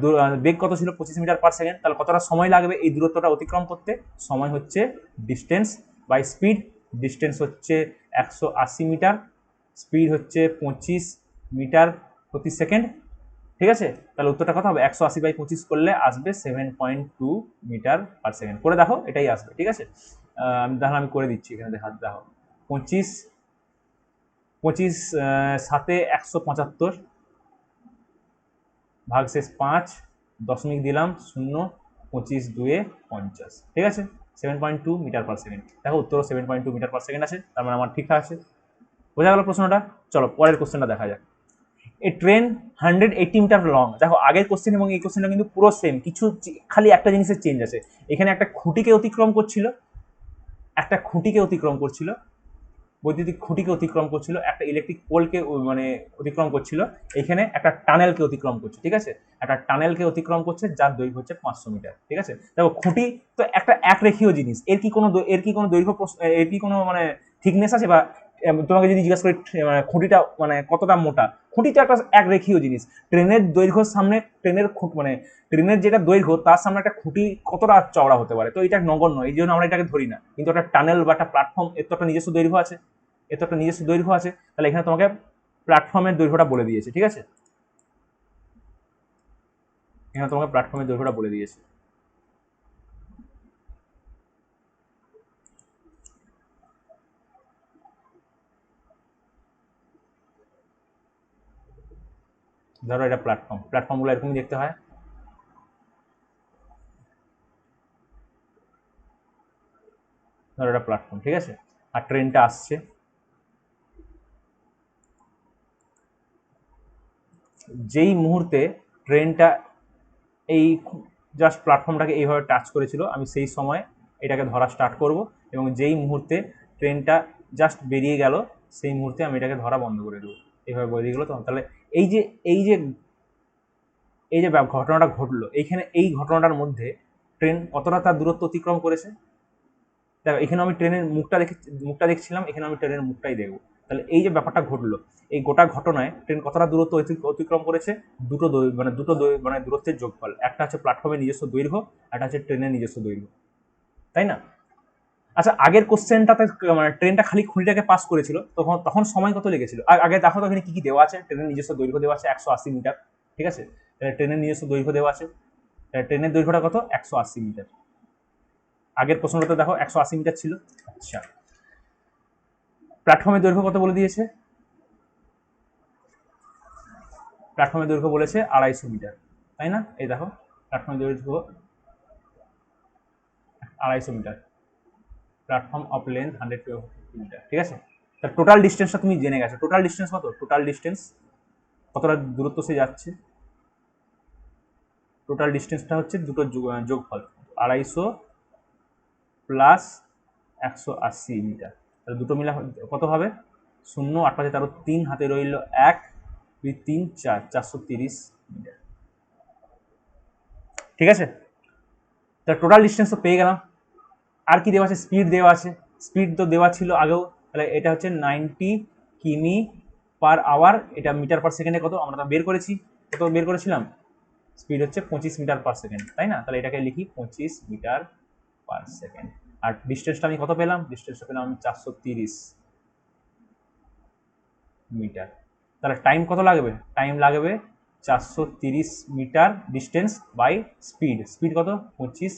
বেগ কত ছিল, 25 মিটার পার সেকেন্ড। তাহলে কতটা সময় লাগবে এই দূরত্বটা অতিক্রম করতে, সময় হচ্ছে ডিস্টেন্স বাই স্পিড। ডিস্টেন্স হচ্ছে 180 মিটার, স্পিড হচ্ছে 25 মিটার প্রতি সেকেন্ড, ঠিক আছে? তাহলে উত্তরটা কত হবে, 180/25 করলে আসবে 7.2 মিটার পার সেকেন্ড। করে দেখো, এটাই আসবে, ঠিক আছে? তাহলে আমি করে দিচ্ছি এখানে, দেখো 25 25 সাতে 175 ভাগশেষ 5 দশমিক দিলাম 0, 25 2 50, ঠিক আছে 7.2 মিটার পার সেকেন্ড। দেখো উত্তর 7.2 মিটার পার সেকেন্ড আছে, তার মানে আমার ঠিকঠাক আছে। বোঝা গেল প্রশ্নটা? চলো পরের কোশ্চেনটা দেখা যাক। এ ট্রেন 180 মিটার লং। দেখো আগের কোশ্চেন এবং এই কোশ্চেনটা কিন্তু পুরো সেম, কিছু খালি একটা জিনিসের চেঞ্জ আছে। এখানে একটা খুঁটিকে অতিক্রম করছিল, বৈদ্যুতিক খুঁটিকে অতিক্রম করছিল, একটা ইলেকট্রিক পোলকে মানে অতিক্রম করছিল, এখানে একটা টানেলকে অতিক্রম করছে, ঠিক আছে একটা টানেলকে অতিক্রম করছে যার দৈর্ঘ্য হচ্ছে 500 মিটার, ঠিক আছে। দেখো খুঁটি তো একটা একরেখীয় জিনিস, এর কি কোনো দৈর্ঘ্য এর কি কোনো মানে থিকনেস আছে, বা তোমাকে যদি জিজ্ঞাসা করি মানে খুঁটিটা মানে কতটা মোটা, খুঁটি তো একটা একরেখীয় জিনিস। ট্রেনের দৈর্ঘ্যের সামনে মানে ট্রেনের যেটা দৈর্ঘ্য তার সামনে একটা খুঁটি কতটা চওড়া হতে পারে, তো এটা নগণ্য, এই জন্য আমরা এটাকে ধরি না। কিন্তু একটা টানেল বা একটা প্ল্যাটফর্ম এর তো একটা নিজস্ব দৈর্ঘ্য আছে, তাহলে এখানে তোমাকে প্ল্যাটফর্মের দৈর্ঘ্যটা বলে দিয়েছে, ঠিক আছে এখানে তোমাকে প্ল্যাটফর্মের দৈর্ঘ্যটা বলে দিয়েছে। ধরো এটা প্ল্যাটফর্মগুলো এরকমই দেখতে হয়। ধরো এটা প্ল্যাটফর্ম, ঠিক আছে, আর ট্রেনটা আসছে, যেই মুহূর্তে ট্রেনটা এই জাস্ট প্ল্যাটফর্মটাকে এইভাবে টাচ করেছিল, আমি সেই সময় এটাকে ধরা স্টার্ট করব, এবং যেই মুহূর্তে ট্রেনটা জাস্ট বেরিয়ে গেল সেই মুহূর্তে আমি এটাকে ধরা বন্ধ করে দেবো। এইভাবে বেরিয়ে গেলো তখন তাহলে এই যে এই যে এই যে ঘটনাটা ঘটলো, এইখানে এই ঘটনাটার মধ্যে ট্রেন কতটা তার দূরত্ব অতিক্রম করেছে। দেখো এখানে আমি ট্রেনের মুখটা দেখছিলাম, এখানে আমি ট্রেনের মুখটাই দেখবো। তাহলে এই যে ব্যাপারটা ঘটলো, এই গোটা ঘটনায় ট্রেন কতটা দূরত্ব অতিক্রম করেছে, দুটো দূরত্বের যোগফল, একটা হচ্ছে প্ল্যাটফর্মের নিজস্ব দৈর্ঘ্য, একটা হচ্ছে ট্রেনের নিজস্ব দৈর্ঘ্য, তাই না? আচ্ছা আগের কোশ্চেনটাতে মানে ট্রেনটা খালি খুঁটিটাকে পাস করেছিল, তখন সময় কত লেগেছিল? আগে দেখো তো এখানে কি কি দেওয়া আছে। ট্রেনের নিজস্ব দৈর্ঘ্য দেওয়া আছে 180 মিটার, ঠিক আছে ট্রেনের নিজস্ব দৈর্ঘ্য দেওয়া আছে, ট্রেনের দৈর্ঘ্যটা কত 180 মিটার। আগের প্রশ্নটাতে দেখো 180 মিটার ছিল। আচ্ছা প্ল্যাটফর্মের দৈর্ঘ্য কত বলে দিয়েছে? প্ল্যাটফর্মের দৈর্ঘ্য বলেছে 250 মিটার, তাই না? এই দেখো প্ল্যাটফর্মের দৈর্ঘ্য 250 metre, platform of length 100 metre, ঠিক আছে। তার টোটাল ডিস্টেন্সটা তুমি জেনে গেছো। টোটাল ডিস্টেন্স কত? টোটাল ডিস্টেন্স কতটা দূরত্ব সে যাচ্ছে, টোটাল ডিস্টেন্সটা হচ্ছে দুটো যোগফল, 250 প্লাস 180 মিটার, তাহলে দুটো মিলা কত হবে? 0, 8 5 13, 3 হাতে রইল 1, 2 3 4, 430 মিটার, ঠিক আছে। তার টোটাল ডিস্টেন্স তো পেয়ে গেলাম। আর কি দেওয়া আছে? স্পিড দেওয়া আছে, স্পিড তো দেওয়া ছিল আগেও, তাহলে এটা হচ্ছে 90 কিমি পার আওয়ার, এটা মিটার পার সেকেন্ডে কত আমরা তো বের করেছি, কত বের করেছিলাম? স্পিড হচ্ছে 25 মিটার পার সেকেন্ড, তাই না? তাহলে এটাকে লিখি 25 মিটার পার সেকেন্ড। আর ডিস্টেন্সটা আমি কত পেলাম? ডিস্টেন্সটা পেলাম আমি 430 মিটার। তাহলে টাইম কত লাগবে? টাইম লাগবে 430 মিটার ডিস্টেন্স বাই স্পিড কত? 25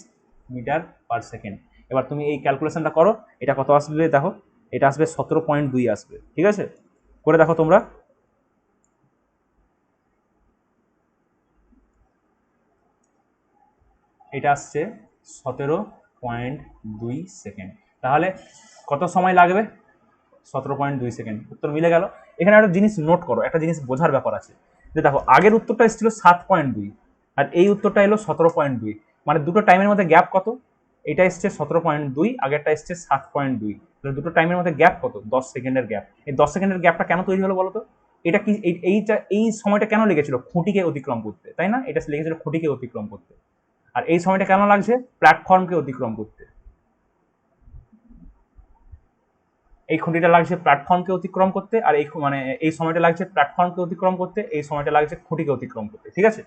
মিটার পার সেকেন্ড। এবার তুমি এই ক্যালকুলেশনটা করো, এটা কত আসবে দেখো, এটা আসবে 17.2 আসবে, ঠিক আছে করে দেখো তোমরা। এটা আসছে 17.2 সেকেন্ড। তাহলে কত সময় লাগবে? 17.2 সেকেন্ড। উত্তর মিলে গেল। এখানে একটা জিনিস নোট করো, একটা জিনিস বোঝার ব্যাপার আছে, যে দেখো আগের উত্তরটা এসেছিল 7.2 আর এই উত্তরটা এলো 17.2, মানে দুটো টাইমের মধ্যে গ্যাপ কত? এটা এসছে 17.2, আগেরটা এসছে 7.2, তাহলে দুটো টাইমের মধ্যে গ্যাপ কত? 10 সেকেন্ডের গ্যাপ। এই 10 সেকেন্ডের গ্যাপটা কেন তৈরি হলো বলো তো? এটা কি এই সময়টা কেন লেগেছিল? খুঁটিকে অতিক্রম করতে, তাই না? এটা লেগেছিল খুঁটিকে অতিক্রম করতে। আর এই সময়টা কেন লাগছে? প্ল্যাটফর্মকে অতিক্রম করতে। এই খুঁটিটা লাগছে প্ল্যাটফর্মকে অতিক্রম করতে, আর এই মানে এই সময়টা লাগছে প্ল্যাটফর্মকে অতিক্রম করতে, এই সময়টা লাগছে খুঁটিকে অতিক্রম করতে, ঠিক আছে।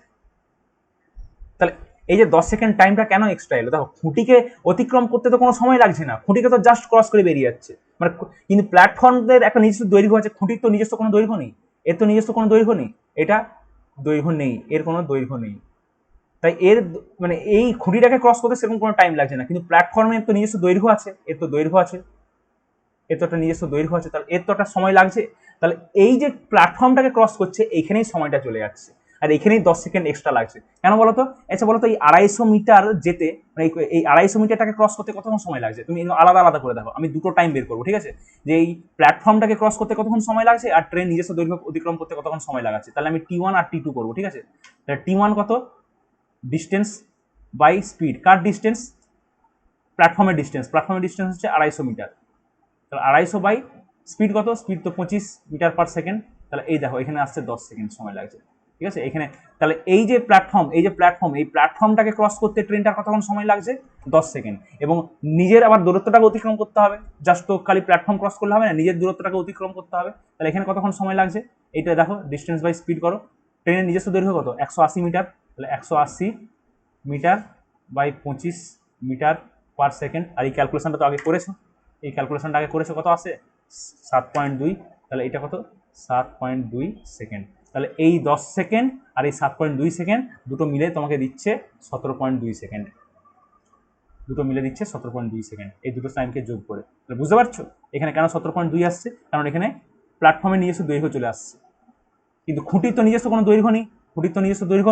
তাহলে এই যে 10 সেকেন্ড টাইমটা কেন এক্সট্রা এলো? দেখো খুঁটিকে অতিক্রম করতে তো কোনো সময় লাগছে না, খুঁটিকে তো জাস্ট ক্রস করে বেরিয়ে যাচ্ছে, মানে কিন্তু প্ল্যাটফর্মদের একটা নিজস্ব দৈর্ঘ্য আছে, খুঁটির তো নিজস্ব কোনো দৈর্ঘ্য নেই, এর তো নিজস্ব কোনো দৈর্ঘ্য নেই, এটা দৈর্ঘ্য নেই, এর কোনো দৈর্ঘ্য নেই, তাই এর মানে এই খুঁটিটাকে ক্রস করতে সেরকম কোনো টাইম লাগছে না, কিন্তু প্ল্যাটফর্মের তো নিজস্ব দৈর্ঘ্য আছে, এর তো দৈর্ঘ্য আছে, এর তো একটা নিজস্ব দৈর্ঘ্য আছে, তাহলে এর তো একটা সময় লাগছে। তাহলে এই যে প্ল্যাটফর্মটাকে ক্রস করছে এইখানেই সময়টা চলে যাচ্ছে, আর এখানেই 10 সেকেন্ড এক্সট্রা লাগছে। কেন বলতো? আচ্ছা বলতো, এই 250 মিটার যেতে, মানে এই 250 মিটারটাকে ক্রস করতে কতক্ষণ সময় লাগছে? তুমি আলাদা আলাদা করে দেখো, আমি দুটো টাইম বের করবো, ঠিক আছে? যে এই প্ল্যাটফর্মটাকে ক্রস করতে কতক্ষণ সময় লাগছে, আর ট্রেন নিজস্ব দৈর্ঘ্য অতিক্রম করতে কতক্ষণ সময় লাগাচ্ছে। তাহলে আমি T1 আর T2 করবো, ঠিক আছে? তাহলে T1 কত? Distance by speed. কার ডিস্টেন্স? প্ল্যাটফর্মের ডিস্টেন্স। প্ল্যাটফর্মের ডিস্টেন্স হচ্ছে 250 মিটার। তাহলে 250 বাই স্পিড কত? স্পিড তো 25 মিটার/সেকেন্ড। তাহলে এই দেখো এখানে আসছে 10 সেকেন্ড সময় লাগছে, ঠিক আছে? এখানে তাহলে এই যে প্ল্যাটফর্ম, এই প্ল্যাটফর্মটাকে ক্রস করতে ট্রেনটার কতক্ষণ সময় লাগছে? 10 সেকেন্ড। এবং নিজের আবার দূরত্বটাকে অতিক্রম করতে হবে, জাস্ট তো খালি প্ল্যাটফর্ম ক্রস করলে হবে না, নিজের দূরত্বটাকে অতিক্রম করতে হবে। তাহলে এখানে কতক্ষণ সময় লাগছে? এইটা দেখো, ডিস্টেন্স বাই স্পিড করো। ট্রেনের নিজস্ব দৈর্ঘ্য কত? 180 মিটার। তাহলে 180 মিটার বাই 25 মিটার/সেকেন্ড। আর এই ক্যালকুলেশনটা তো আগে করেছো, এই ক্যালকুলেশনটা আগে করেছো, কত আসে? 7.2। তাহলে এটা কত? 7.2 সেকেন্ড। তাহলে এই 10 সেকেন্ড আর এই 7.2 সেকেন্ড দুটো মিলে তোমাকে দিচ্ছে 17.2 সেকেন্ড। দুটো মিলে দিচ্ছে 17.2 সেকেন্ড, এই দুটো টাইমকে যোগ করে। তাহলে বুঝতে পারছো এখানে কেন 17.2 আসছে? কারণ এখানে প্ল্যাটফর্মের নিজস্ব দৈর্ঘ্য চলে আসছে, কিন্তু খুঁটির তো নিজস্ব কোনো দৈর্ঘ্য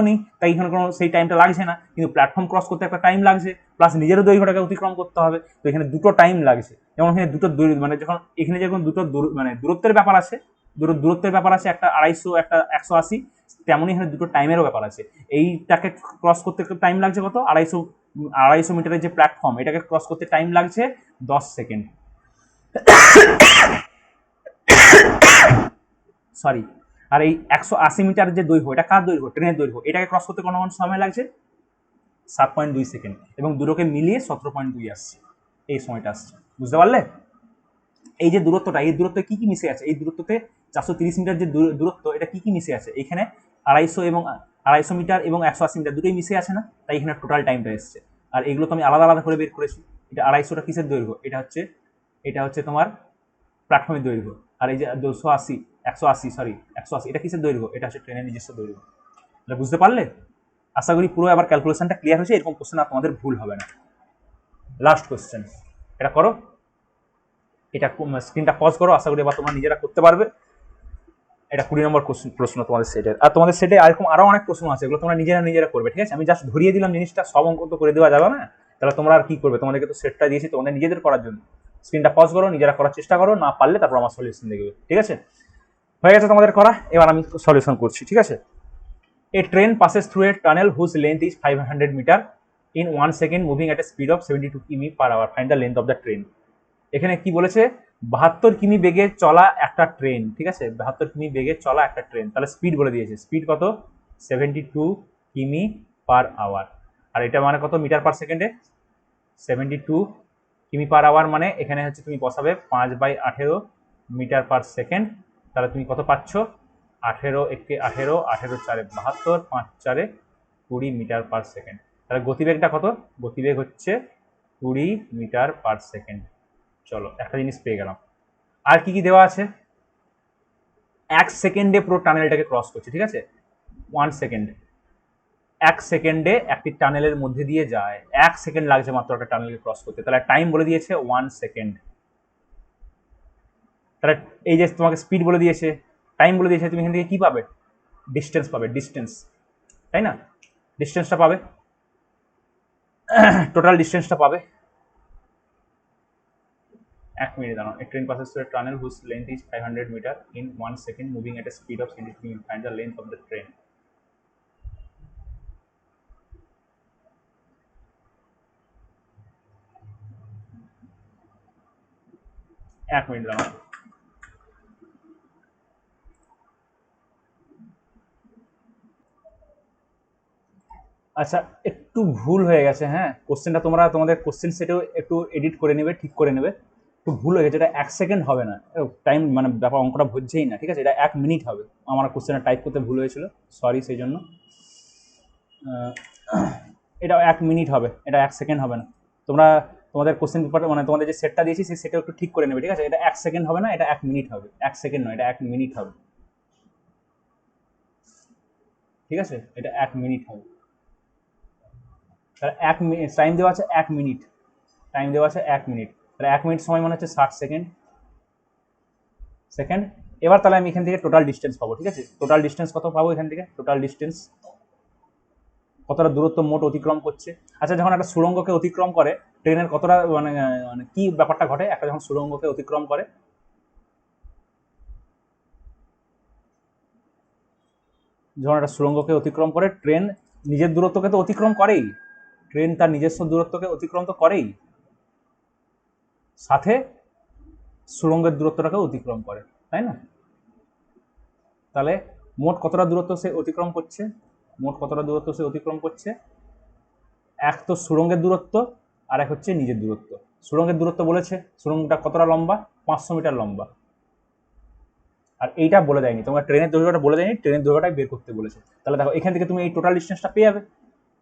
নেই, তাই এখানে কোনো সেই টাইমটা লাগছে না। কিন্তু প্ল্যাটফর্ম ক্রস করতে একটা টাইম লাগছে, প্লাস নিজেরও দৈর্ঘ্যটাকে অতিক্রম করতে হবে, তো এখানে দুটো টাইম লাগছে। যেমন এখানে দুটো মানে যখন এখানে যখন দুটো মানে দূরত্বের ব্যাপার আছে, একটা 250, একটা 180, তেমনই এখানে দুটো টাইমেরও ব্যাপার আছে। এইটাকে ক্রস করতে টাইম লাগছে কত? 250 মিটারের যে প্ল্যাটফর্ম, এটাকে ক্রস করতে টাইম লাগছে 10 সেকেন্ড। সরি। আর এই 180 মিটার যে দৈর্ঘ্য, এটা কার দৈর্ঘ্য? ট্রেনের দৈর্ঘ্য। এটাকে ক্রস করতে কোন সময় লাগছে? 7.2 সেকেন্ড। এবং দুটোকে মিলিয়ে 17.2 আসছে, এই সময়টা আসছে। বুঝতে পারলে? এই যে দূরত্বটা, এই দূরত্বে কি কি মিশে আছে? এই দূরত্বতে 430 মিটার যে দূরত্ব, এটা কি কি মিশে আছে? এখানে 250 এবং 180 মিটার দুটোই মিশে আছে না? তাই এখানে টোটাল টাইমটা এসছে। আর এগুলো তো আমি আলাদা আলাদা করে বের করেছি। এটা 250টা কিসের দৈর্ঘ্য? এটা হচ্ছে তোমার প্ল্যাটফর্মের দৈর্ঘ্য। আর এই যে 180 এটা কিসের দৈর্ঘ্য? এটা হচ্ছে ট্রেনের নিজস্ব দৈর্ঘ্য। তাহলে বুঝতে পারলে? আশা করি পুরো আবার ক্যালকুলেশনটা ক্লিয়ার হয়েছে, এরকম কোশ্চেন আর তোমাদের ভুল হবে না। লাস্ট কোশ্চেন, এটা করো, এটা স্ক্রিনটা পজ করো, আশা করি এবার তোমরা নিজেরা করতে পারবে। এটা 20 নম্বর প্রশ্ন তোমাদের সেটের। আর তোমাদের সেটে এরকম আরো অনেক প্রশ্ন আছে, এগুলো তোমরা নিজেরা করবে, ঠিক আছে? আমি জাস্ট ধরিয়ে দিলাম জিনিসটা, সব অঙ্ক তো করে দেওয়া যাবে না, তাহলে তোমরা আর কি করবে? তোমাদেরকে তো সেটটা দিয়েছি তোমাদের নিজেদের করার জন্য। স্ক্রিনটা পজ করো, নিজেরা করার চেষ্টা করো, না পারলে তারপর আমার সলিউশন দেখবে, ঠিক আছে? হয়ে গেছে তোমাদের করা, এবার আমি সলিউশন করছি, ঠিক আছে? A train passes through a tunnel whose length is 500 metre in 1 second moving at a speed of 72 কিমি/hour. Find the length of the train. এখানে কি বলেছে? 72 কিমি বেগে চলা একটা ট্রেন, ঠিক আছে? 72 কিমি বেগে চলা একটা ট্রেন। তাহলে স্পিড বলে দিয়েছে, স্পিড কত? 72 কিমি/আওয়ার। আর এটা মানে কত মিটার/সেকেন্ডে? 72 কিমি/আওয়ার। মানে এখানে হচ্ছে তুমি বসাবে 5/18 মিটার/সেকেন্ড। তাহলে তুমি কত পাচ্ছ? 18 একে 18, 18 4 72, 5 4 20 মিটার/সেকেন্ড। তাহলে গতিবেগটা কত? গতিবেগ হচ্ছে 20 মিটার/সেকেন্ড। চলো, একটা জিনিস পেয়ে গেলাম। আর কি কি দেওয়া আছে? 1 সেকেন্ডে পুরো টানেলটাকে ক্রস করছে, ঠিক আছে? 1 সেকেন্ড, 1 সেকেন্ডে একটি টানেলের মধ্যে দিয়ে যায়। 1 সেকেন্ড লাগছে মাত্র একটা টানেলকে ক্রস করতে। তাহলে টাইম বলে দিয়েছে 1 সেকেন্ড। তাহলে এই যে তোমাকে স্পিড বলে দিয়েছে, টাইম বলে দিয়েছে, তুমি এখান থেকে কি পাবে? ডিস্টেন্স পাবে, ডিস্টেন্স, তাই না? ডিস্টেন্সটা পাবে, টোটাল ডিস্টেন্সটা পাবে। 1 মিনিট দাঁড়াও। A train passes through a tunnel whose length is 500 meter in 1 second moving at a speed of 70 km. Find the length of the train. এক মিনিট দাঁড়াও। আচ্ছা, একটু ভুল হয়ে গেছে, হ্যাঁ? কোশ্চেনটা তোমরা তোমাদের কোশ্চেন সেটেও একটু এডিট করে নেবে, ঠিক করে নেবে। একটু ভুল হয়ে গেছে, এটা 1 সেকেন্ড হবে না, টাইম মানে ব্যাপার অঙ্কটা বুঝছেই না, ঠিক আছে? এটা 1 মিনিট হবে। আমার কোশ্চেনটা টাইপ করতে ভুল হয়েছিল, সরি সেই জন্য। এটা 1 মিনিট হবে, এটা 1 সেকেন্ড হবে না। তোমরা তোমাদের কোশ্চেন পেপার মানে তোমাদের যে সেটটা দিয়েছি সেই সেটটা একটু ঠিক করে নেবে, ঠিক আছে? এটা 1 সেকেন্ড হবে না, এটা 1 মিনিট হবে। 1 সেকেন্ড নয়, এটা 1 মিনিট হবে, ঠিক আছে? এটা 1 মিনিট হবে। তাহলে 1 মিনিট টাইম দেওয়া আছে, 1 মিনিট টাইম দেওয়া আছে, 1 মিনিট। তাহলে 1 মিনিট সময় মানে হচ্ছে 60 সেকেন্ড। সেকেন্ড। এবার তাহলে আমি এখান থেকে টোটাল ডিস্টেন্স পাবো, ঠিক আছে? টোটাল ডিস্টেন্স কত পাবো এখান থেকে? টোটাল ডিস্টেন্স কতটা দূরত্ব মোট অতিক্রম করছে। আচ্ছা, যখন একটা সুড়ঙ্গকে অতিক্রম করে ট্রেনের কতটা মানে মানে কি ব্যাপারটা ঘটে একটা যখন সুড়ঙ্গকে অতিক্রম করে? যখন একটা সুড়ঙ্গকে অতিক্রম করে ট্রেন নিজের দূরত্বকে তো অতিক্রম করেই, ট্রেন তার নিজস্ব দূরত্বকে অতিক্রম তো করেই, সাথে সুড়ঙ্গের দূরত্বটাকে অতিক্রম করে, তাই না? তাহলে মোট কতটা দূরত্ব সে অতিক্রম করছে? মোট কতটা দূরত্ব সে অতিক্রম করছে? এক তো সুড়ঙ্গের দূরত্ব, আর এক হচ্ছে নিজের দূরত্ব। সুড়ঙ্গের দূরত্ব বলেছে সুড়ঙ্গটা কতটা লম্বা, 500 মিটার লম্বা। আর এইটা বলে দেয়নি, তোমার ট্রেনের দৈর্ঘ্যটা বলে দেয়নি, ট্রেনের দৈর্ঘ্যটাই বের করতে বলেছে। তাহলে দেখো এখান থেকে তুমি এই টোটাল ডিস্টেন্সটা পেয়ে যাবে,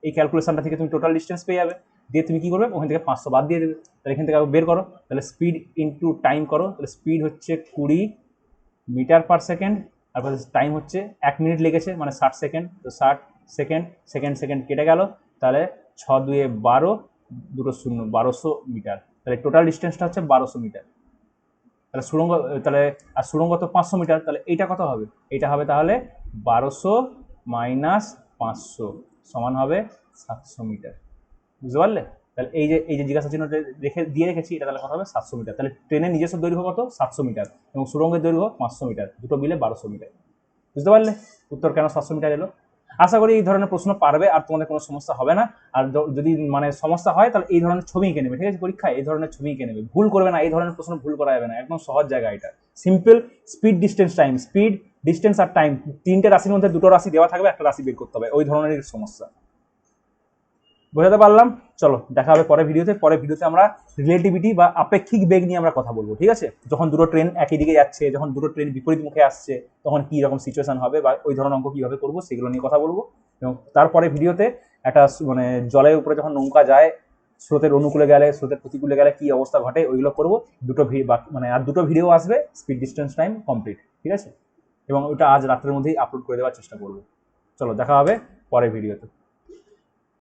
এই ক্যালকুলেশনটা থেকে তুমি টোটাল ডিস্টেন্স পেয়ে যাবে, দিয়ে তুমি কি করবে ওখান থেকে 500 বাদ দিয়ে দেবে। তাহলে এখান থেকে বের করো, তাহলে স্পিড ইন্টু টাইম করো, তাহলে স্পিড হচ্ছে 20 মিটার পার সেকেন্ড, আর টাইম হচ্ছে 1 মিনিট লেগেছে মানে 60 সেকেন্ড, তো 60 সেকেন্ড, সেকেন্ড সেকেন্ড কেটে গেল, তাহলে 6 2 12, দুটো শূন্য, 1200 মিটার। তাহলে টোটাল ডিস্টেন্সটা হচ্ছে 1200 মিটার। তাহলে সুড়ঙ্গ, তাহলে আর সুড়ঙ্গ তো 500 মিটার, তাহলে এইটা কত হবে? এটা হবে তাহলে 1200 মাইনাস 500 সমান হবে 700 মিটার। বুঝতে পারলে? তাহলে এই যে জিজ্ঞাসা চিহ্নটা রেখে দিয়ে রেখেছি, এটা তাহলে কত হবে? 700 মিটার। তাহলে ট্রেনের নিজস্ব দৈর্ঘ্য কত? 700 মিটার, এবং সুড়ঙ্গের দৈর্ঘ্য 500 মিটার, দুটো মিলে 1200 মিটার। বুঝতে পারলে উত্তর কেন 700 মিটার এলো? আশা করি এই ধরনের প্রশ্ন পারবে আর তোমাদের কোনো সমস্যা হবে না। আর যদি মানে সমস্যা হয় তাহলে এই ধরনের ছবি এঁকে নেবে, ঠিক আছে? পরীক্ষায় এই ধরনের ছবি এঁকে নেবে, ভুল করবে না, এই ধরনের প্রশ্ন ভুল করা যাবে না, একদম সহজ জায়গা এটা। Simple speed distance time, speed distance আর টাইম, তিনটে রাশির মধ্যে দুটো রাশি দেওয়া থাকবে, একটা রাশি বের করতে হবে, ওই ধরনের সমস্যা। বোঝাতে পারলাম? চলো দেখা হবে পরের ভিডিওতে। পরের ভিডিওতে আমরা রিলেটিভিটি বা আপেক্ষিক বেগ নিয়ে আমরা কথা বলবো, ঠিক আছে? যখন দুটো ট্রেন একই দিকে যাচ্ছে, যখন দুটো ট্রেন বিপরীত মুখে আসছে, তখন কি রকম সিচুয়েশন হবে বা ওই ধরনের অঙ্ক কিভাবে করবো সেগুলো নিয়ে কথা বলবো। এবং তারপরে ভিডিওতে একটা মানে জলের উপরে যখন নৌকা যায়, স্রোতের অনুকূলে গেলে, স্রোতের প্রতিকূলে গেলে কি অবস্থা ঘটে ওইগুলো করবো। দুটো মানে আর দুটো ভিডিও আসবে, স্পিড ডিস্টেন্স টাইম কমপ্লিট, ঠিক আছে? এবং ওটা আজ রাত্রের মধ্যেই আপলোড করে দেওয়ার চেষ্টা করবো। চলো দেখা হবে পরের ভিডিওতে।